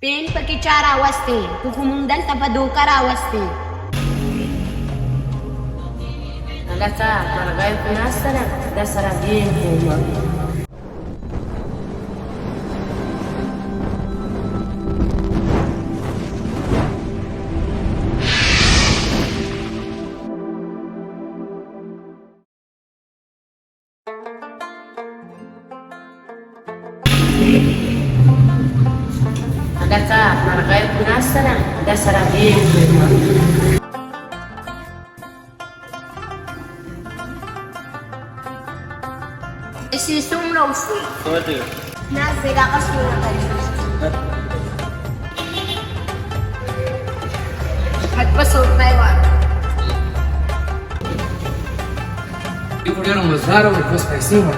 पेन पकी 4 वाजते तू कुमुंदल तपा दोकार वाजते Agata, Parayi Lift Anjam, dasara BMking. Agata, Parayi Lift Anjam, dasara BMking. Isi sumra usul Betul. na vega kasura kali hat pasot naiwa Ibu mazhar और कुछ पैसे हुआ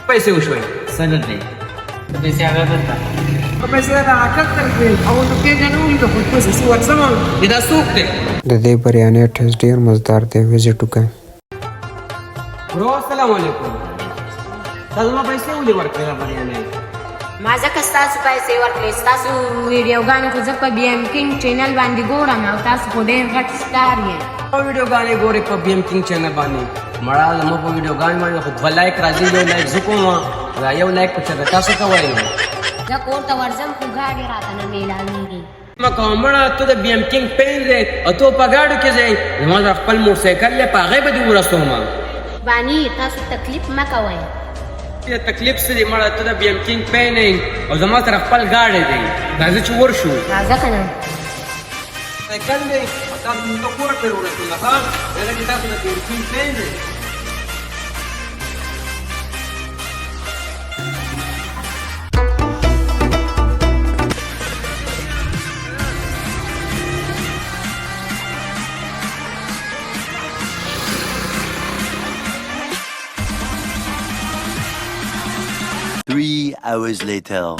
पैसे उछले सनद नहीं तो पैसे आ गए था तो पैसे का आकत करके और तो के जानूंगी तो कुछ पैसे सुअर समान इधर सूख दे दे बरियाने थर्सडे और मजदार थे विजिट का ब्रो अस्सलाम वालेकुम तजमा पैसे उली वर्कला बरियाने माझा कस्तासु पैसे वर्कले स्तासु वीडियो गाने को जब BMking चैनल बांदी गोरा ना तासु को देर घट स्टार है वीडियो गाने गोरे पर BMking चैनल बानी मरा लम पर वीडियो गाने में खुद लाइक राजी यो लाइक जुकोमा रा यो लाइक कुछ तासु कवाई या कोर तो वर्जम को गाड़ी राता ना मेला नीगी ما کومړه ته د BMking پین دې او ته په گاډو کې ځې زما خپل موټرسایکل له پاغه به دی ورسوم بانی تاسو تکلیف مکوئ ته تکلیف سره مړه ته د BMking پین او زما سره خپل گاډي دی راځي چې ورشو راځه کنه سایکل دې تاسو ته کور په ورسوم ها دا چې تاسو د BMking پین دی Three hours later.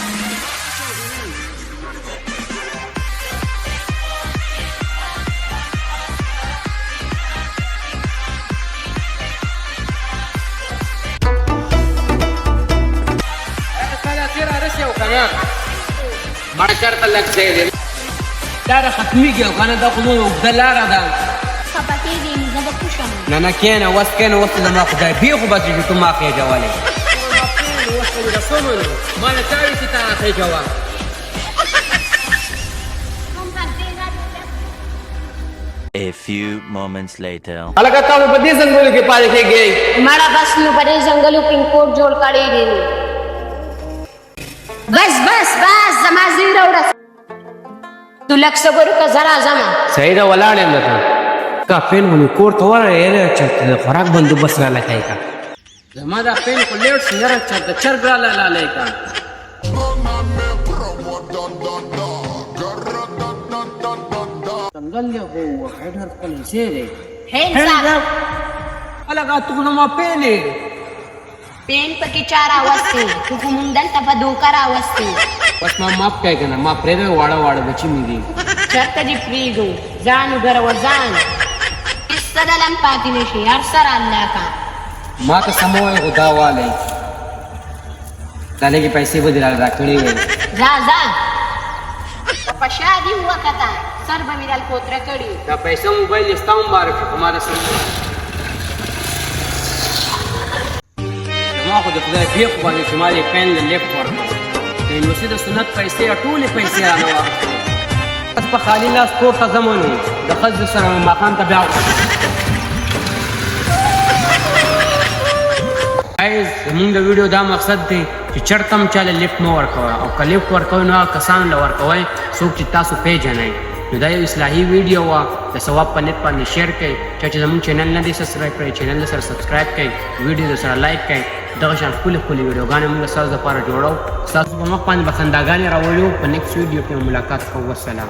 ما شرط لك زي دار ختميجي وكان دا قنوه بدلارة دا خبتيجي مزبكوشم نانا كينا وست لما خدای بيخو بس جتو ما خي جوالي ما نتاوي ستا خي جوال A few moments later. अलगा ताऊ बदी जंगल के पास के गई हमारा बस नु बड़े जंगलों पिन कोट जोड़ कड़ी गई बस जमाजी रौड़ा तू लख सबर का जरा जमा सही रा वलाड़े लगा का पेन होने कोर तो वाला ये चलते खुराक बंदोबस्त ला लगाई का हमारा पेन को लेट से जरा चलते चरगरा ला लेका तंगल हो हेडर को से रे हेड अलगा तू नमा पेन पेन पकी 4 वाजते तू कुमुंदल तपा दोकार वाजते बस माफ काय का ना माफ रे वाड़ा बची मिली चर्त दी फ्रीगो जान घर वर जान इस सदलम पाती नशी अरसर अल्लाह का माँ का समोय खुदा वाले डाले के पैसे वो दिला रखड़ी हुए जा पशादी हुआ कथा सर बमिरल कोत्रा कड़ी का पैसा मोबाइल इस्ताम बार हमारे साथ ما خو د خدای بیخ باندې چې ما دې پین له لیفټ ورکړ د یونیورسټي د سنت پیسې ټولې پیسې رانه واخیستې بس په خالي لاس کور ته ځم نو د ښځې سره ماښام ته بیا ګایز زمونږ د ویډیو دا مقصد دی چې چېرته هم چاله لیفټ مه ورکوئ او که لیفټ ورکوئ نو هغه کسانو له ورکوئ څوک چې تاسو پیژنئ نو دا یو اصلاحي ویډیو وه د ثواب په نیت باندې شیر کړئ چا چې زموږ چینل نه دی سبسکرایب کړی چینل سره سبسکرایب کړئ ویډیو سره لایک کړئ دغه شان ښکلې ویډیوګانې موږ ستاسو لپاره جوړو ستاسو په مخ باندې به خنداګانې راولو په نیکسټ ویډیو کې ملاقات کوو والسلام